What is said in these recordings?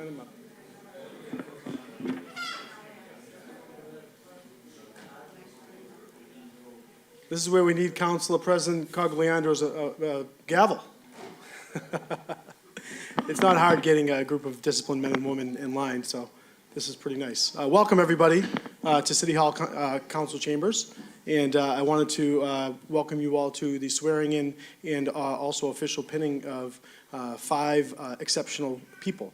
Line them up. This is where we need Councilor President Cogliandro's gavel. It's not hard getting a group of disciplined men and women in line, so this is pretty nice. Welcome, everybody, to City Hall Council Chambers. And I wanted to welcome you all to the swearing in and also official pinning of 5 exceptional people.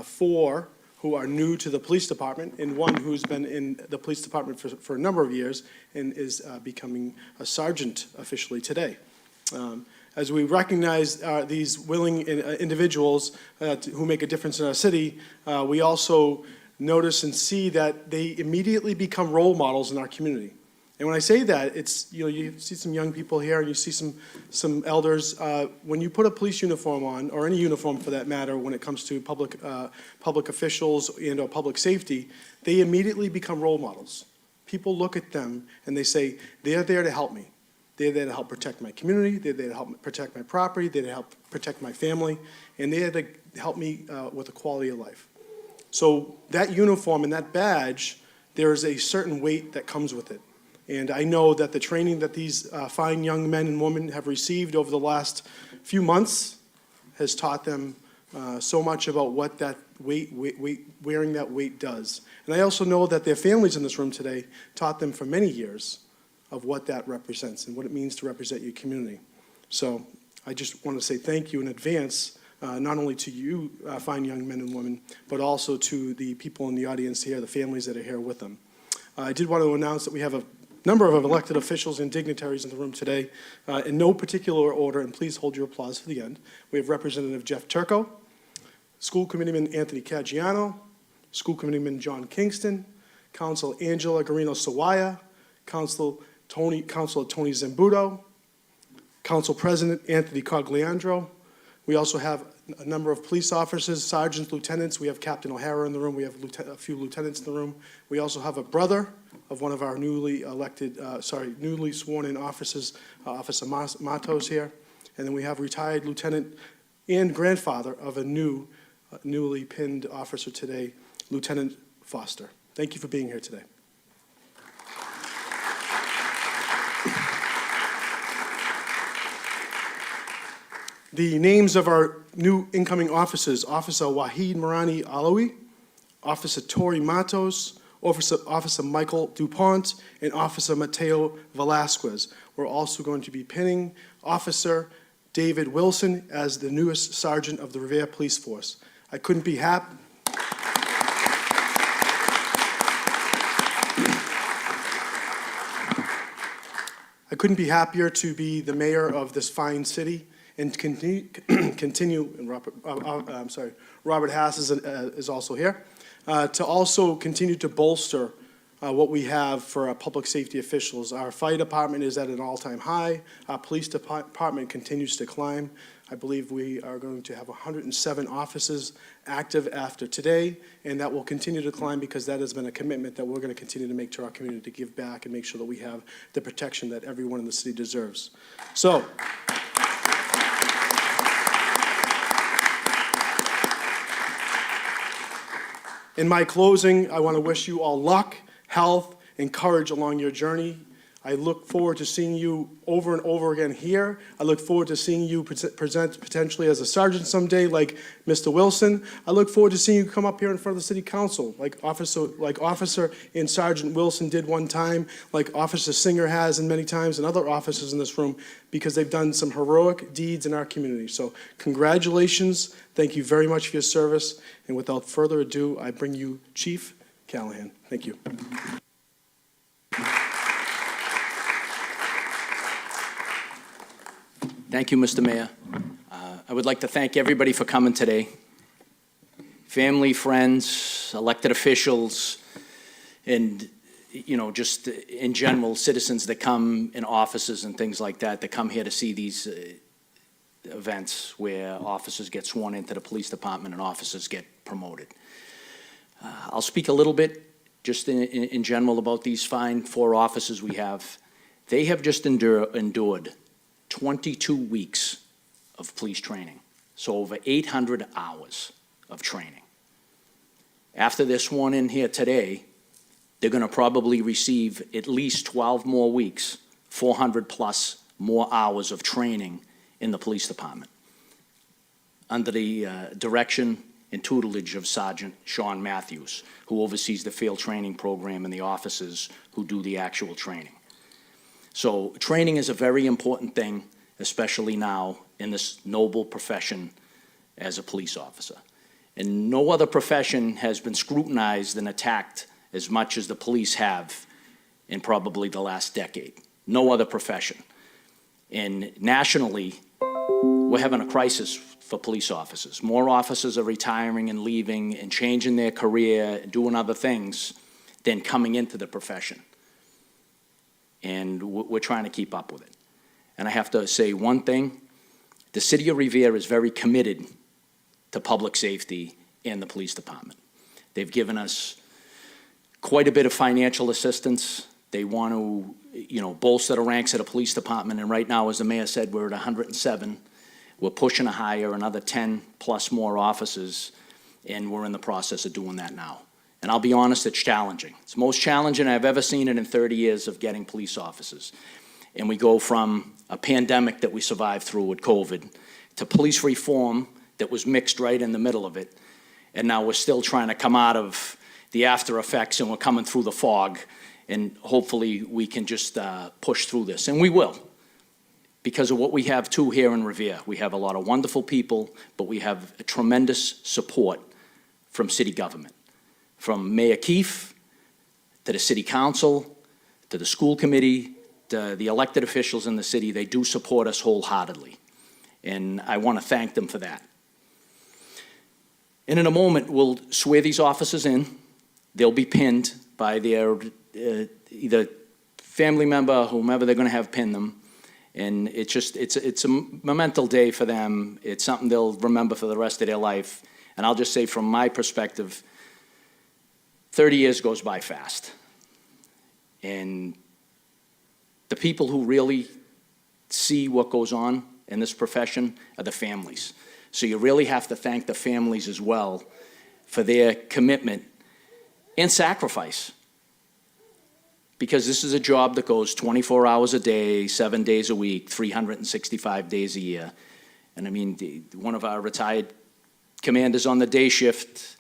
4 who are new to the police department, and 1 who's been in the police department for a number of years and is becoming a sergeant officially today. As we recognize these willing individuals who make a difference in our city, we also notice and see that they immediately become role models in our community. And when I say that, it's, you see some young people here and you see some elders. When you put a police uniform on, or any uniform for that matter, when it comes to public officials and or public safety, they immediately become role models. People look at them and they say, they're there to help me. They're there to help protect my community. They're there to help protect my property. They're there to help protect my family. And they're there to help me with a quality of life. So that uniform and that badge, there is a certain weight that comes with it. And I know that the training that these fine young men and women have received over the last few months has taught them so much about what that wearing that weight does. And I also know that their families in this room today taught them for many years of what that represents and what it means to represent your community. So I just want to say thank you in advance, not only to you fine young men and women, but also to the people in the audience here, the families that are here with them. I did want to announce that we have a number of elected officials and dignitaries in the room today, in no particular order, and please hold your applause for the end. We have Representative Jeff Turco, School Committeeman Anthony Caggiano, School Committeeman John Kingston, Councilor Angela Garino-Sawaya, Councilor Tony Zambuto, Council President Anthony Cogliandro. We also have a number of police officers, sergeants, lieutenants. We have Captain O'Hara in the room. We have a few lieutenants in the room. We also have a brother of one of our newly sworn in officers, Officer Matos here. And then we have retired lieutenant and grandfather of a newly pinned officer today, Lieutenant Foster. Thank you for being here today. The names of our new incoming officers: Officer Wahid Marani Alawi, Officer Tori Matos, Officer Michael DuPont, and Officer Mateo Velasquez. We're also going to be pinning Officer David Wilson as the newest sergeant of the Revere Police Force. I couldn't be happier to be the mayor of this fine city and continue and Robert Hass is also here, to also continue to bolster what we have for our public safety officials. Our fire department is at an all-time high. Our police department continues to climb. I believe we are going to have 107 offices active after today, and that will continue to climb because that has been a commitment that we're going to continue to make to our community, to give back and make sure that we have the protection that everyone in the city deserves. So, in my closing, I want to wish you all luck, health, and courage along your journey. I look forward to seeing you over and over again here. I look forward to seeing you present potentially as a sergeant someday, like Mr. Wilson. I look forward to seeing you come up here in front of the City Council, like Officer and Sergeant Wilson did one time, like Officer Singer has and many times, and other officers in this room, because they've done some heroic deeds in our community. So congratulations. Thank you very much for your service. And without further ado, I bring you Chief Callahan. Thank you. Thank you, Mr. Mayor. I would like to thank everybody for coming today. Family, friends, elected officials, and just in general, citizens that come in offices and things like that come here to see these events where officers get sworn into the police department and officers get promoted. I'll speak a little bit just in general about these fine 4 officers we have. They have just endured 22 weeks of police training, so over 800 hours of training. after they're sworn in here today, they're going to probably receive at least 12 more weeks, 400-plus more hours of training in the police department, under the direction and tutelage of Sergeant Sean Matthews, who oversees the field training program and the officers who do the actual training. So training is a very important thing, especially now in this noble profession as a police officer. And no other profession has been scrutinized and attacked as much as the police have in probably the last decade. No other profession. And nationally, we're having a crisis for police officers. More officers are retiring and leaving and changing their career, doing other things, than coming into the profession. And we're trying to keep up with it. And I have to say one thing, the city of Revere is very committed to public safety and the police department. They've given us quite a bit of financial assistance. They want to, bolster the ranks of the police department, and right now, as the mayor said, we're at 107. We're pushing to hire another 10-plus more officers, and we're in the process of doing that now. And I'll be honest, it's challenging. It's the most challenging I've ever seen it in 30 years of getting police officers. And we go from a pandemic that we survived through with COVID to police reform that was mixed right in the middle of it. And now we're still trying to come out of the after effects, and we're coming through the fog, and hopefully we can just push through this. And we will, because of what we have too here in Revere. We have a lot of wonderful people, but we have a tremendous support from city government. From Mayor Keefe, to the city council, to the school committee, to the elected officials in the city, they do support us wholeheartedly. And I want to thank them for that. And in a moment, we'll swear these officers in. They'll be pinned by their either family member or whomever they're going to have pin them. And it's a monumental day for them. It's something they'll remember for the rest of their life. And I'll just say from my perspective, 30 years goes by fast. And the people who really see what goes on in this profession are the families. So you really have to thank the families as well for their commitment and sacrifice. Because this is a job that goes 24 hours a day, 7 days a week, 365 days a year. And I mean, one of our retired commanders on the day shift,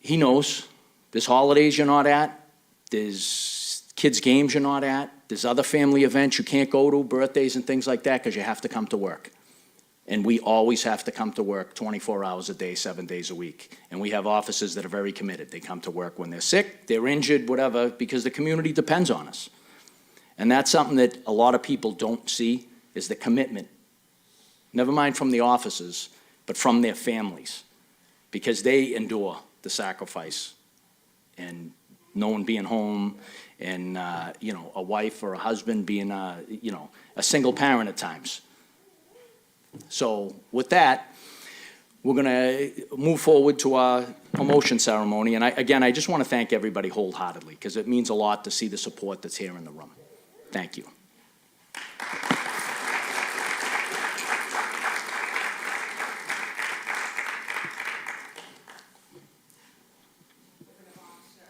he knows there's holidays you're not at, there's kids' games you're not at, there's other family events you can't go to, birthdays and things like that, because you have to come to work. And we always have to come to work 24 hours a day, 7 days a week. And we have officers that are very committed. They come to work when they're sick, they're injured, whatever, because the community depends on us. And that's something that a lot of people don't see, is the commitment. Never mind from the officers, but from their families, because they endure the sacrifice. And no one being home, and a wife or a husband being a single parent at times. So with that, we're going to move forward to our promotion ceremony. And I just want to thank everybody wholeheartedly, because it means a lot to see the support that's here in the room. Thank you.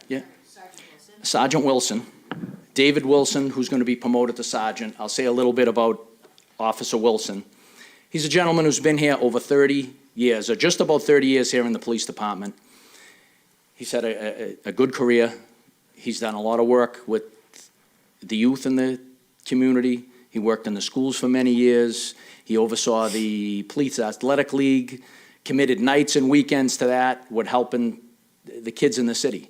Yeah. Sergeant Wilson. David Wilson, who's going to be promoted to sergeant. I'll say a little bit about Officer Wilson. He's a gentleman who's been here over 30 years, or just about 30 years here in the police department. He's had a good career. He's done a lot of work with the youth in the community. He worked in the schools for many years. He oversaw the Police Athletic League, committed nights and weekends to that, with helping the kids in the city.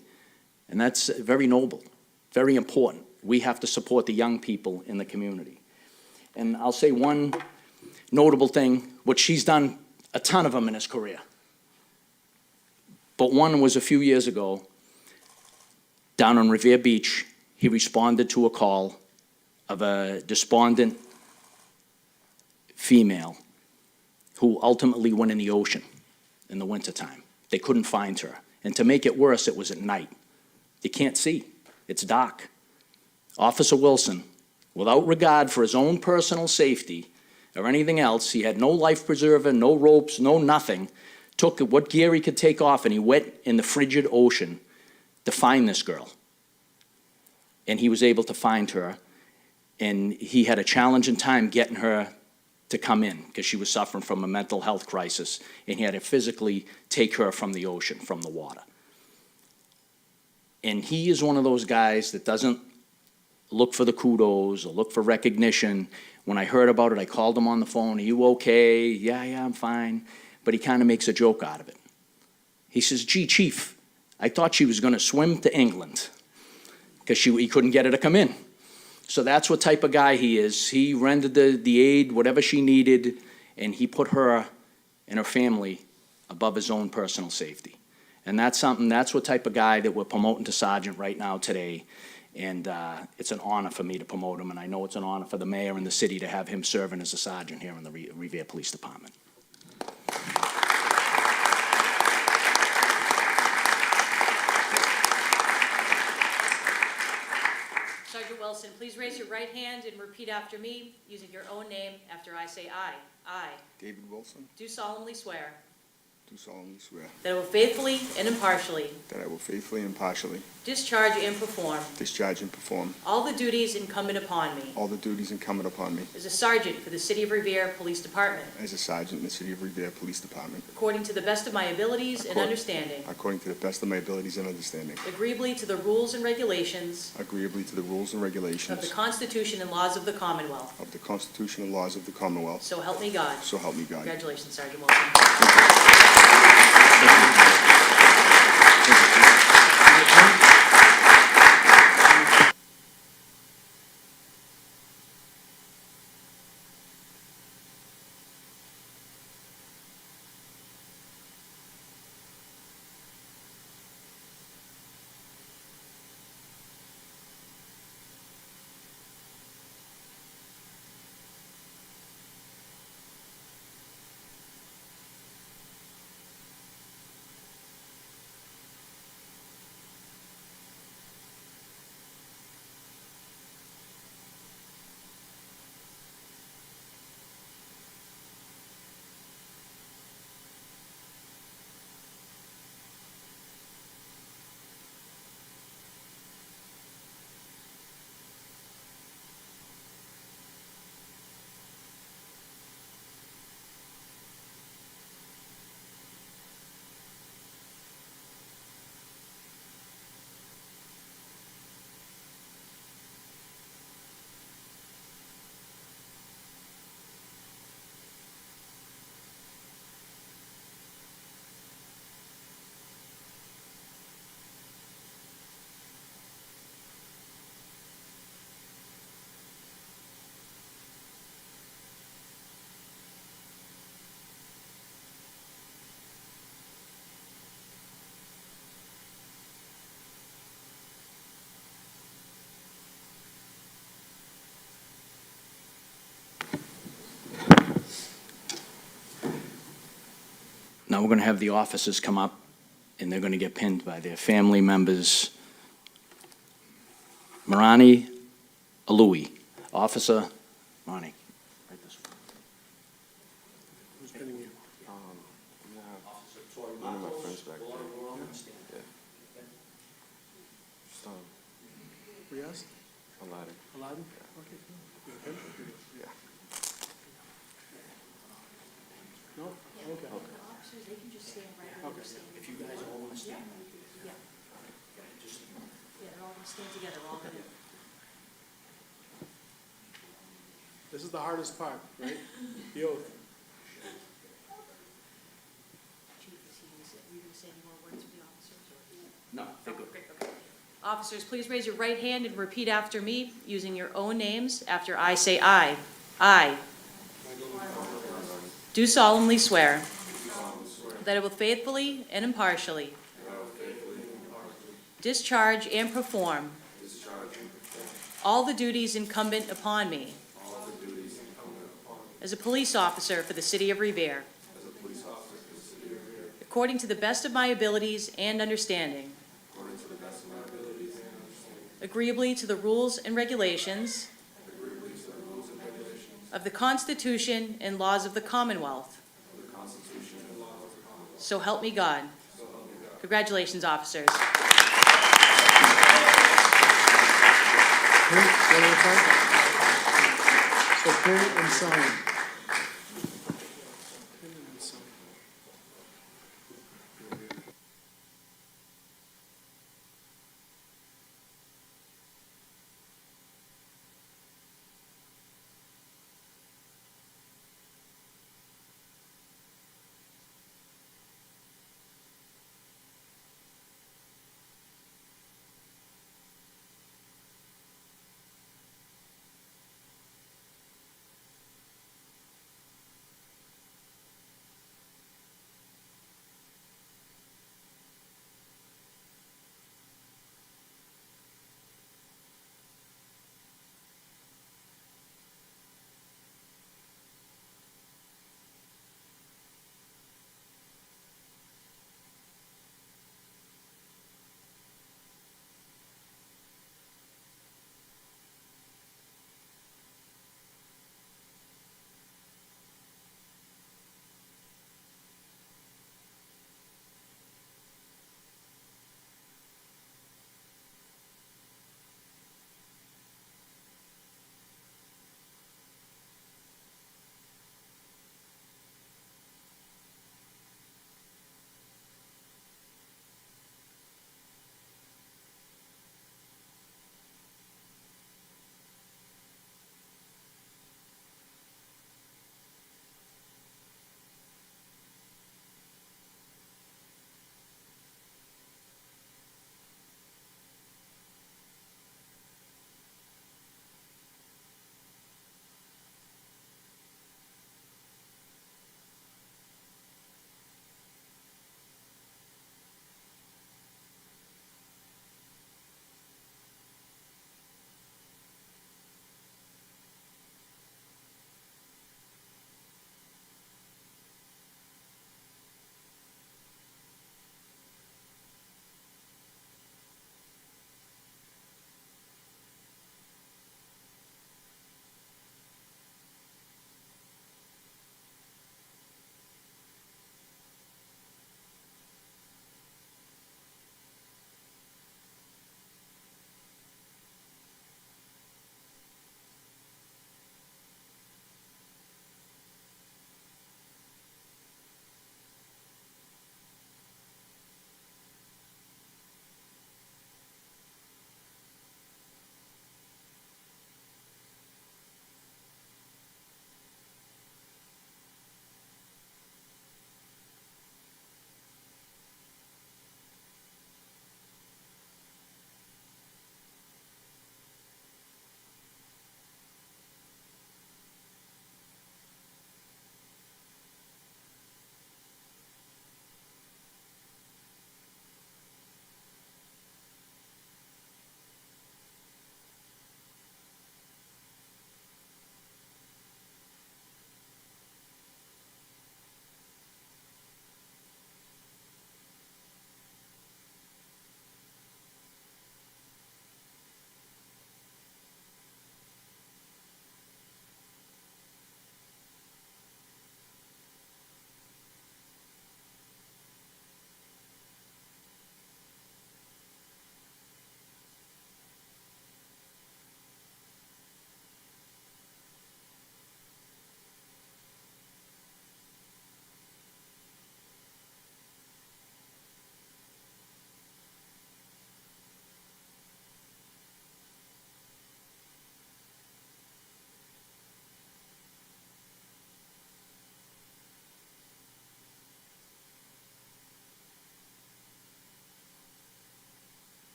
And that's very noble, very important. We have to support the young people in the community. And I'll say one notable thing, which he's done a ton of them in his career. But one was a few years ago, down on Revere Beach. He responded to a call of a despondent female who ultimately went in the ocean in the wintertime. They couldn't find her. And to make it worse, it was at night. You can't see. It's dark. Officer Wilson, without regard for his own personal safety or anything else, he had no life preserver, no ropes, no nothing, took what gear he could take off and he went in the frigid ocean to find this girl. And he was able to find her, and he had a challenging time getting her to come in because she was suffering from a mental health crisis, and he had to physically take her from the ocean, from the water. And he is one of those guys that doesn't look for the kudos or look for recognition. When I heard about it, I called him on the phone. Are you okay? Yeah, I'm fine. But he kind of makes a joke out of it. He says, gee, Chief, I thought she was going to swim to England because he couldn't get her to come in. So that's what type of guy he is. He rendered the aid, whatever she needed, and he put her and her family above his own personal safety. And that's what type of guy that we're promoting to sergeant right now today. And it's an honor for me to promote him, and I know it's an honor for the mayor and the city to have him serving as a sergeant here in the Revere Police Department. Sergeant Wilson, please raise your right hand and repeat after me using your own name after I say aye. I David Wilson, do solemnly swear do solemnly swear that I will faithfully and impartially that I will faithfully and impartially discharge and perform discharge and perform all the duties incumbent upon me all the duties incumbent upon me as a sergeant for the City of Revere Police Department, as a sergeant in the City of Revere Police Department, according to the best of my abilities and Accord- understanding, according to the best of my abilities and understanding, agreeably to the rules and regulations agreeably to the rules and of the regulations Constitution and laws of the Commonwealth. of the Constitution and laws of the Commonwealth, So help me God. so help me God. Congratulations, Sergeant Wilson. Now we're going to have the officers come up, and they're going to get pinned by their family members. Marani Alui, Officer Marani. Right this way. Who's pinning you? One of my friends back there. Riaz? Aladdin. Aladdin? Okay, cool. You have him? Yeah. No? Okay. Officers, they can just stand right where Okay. they're standing. If you guys all want to stand. Yeah, they're all gonna stand together, we're all gonna. This is the hardest part, right? The oath. Chief, were you gonna say any more words for the officers, or? No, they're good. Great, okay. Officers, please raise your right hand and repeat after me using your own names after I say aye. I do solemnly swear that I will faithfully and impartially discharge and perform all the duties incumbent upon me as a police officer for the City of Revere, according to the best of my abilities and understanding, agreeably to the rules and regulations of the Constitution and laws of the Commonwealth, So help me God. Congratulations, officers. Print, one at a time. So print and sign. Print and sign.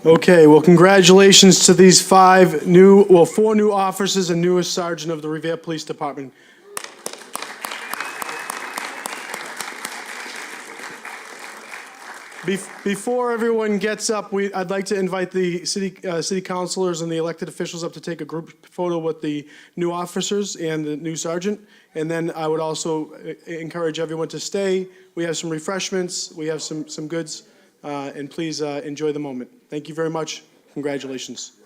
Okay, well, congratulations to these four new officers and newest sergeant of the Revere Police Department. Before everyone gets up, I'd like to invite the city councilors and the elected officials up to take a group photo with the new officers and the new sergeant. And then I would also encourage everyone to stay. We have some refreshments, we have some goods, and please enjoy the moment. Thank you very much. Congratulations.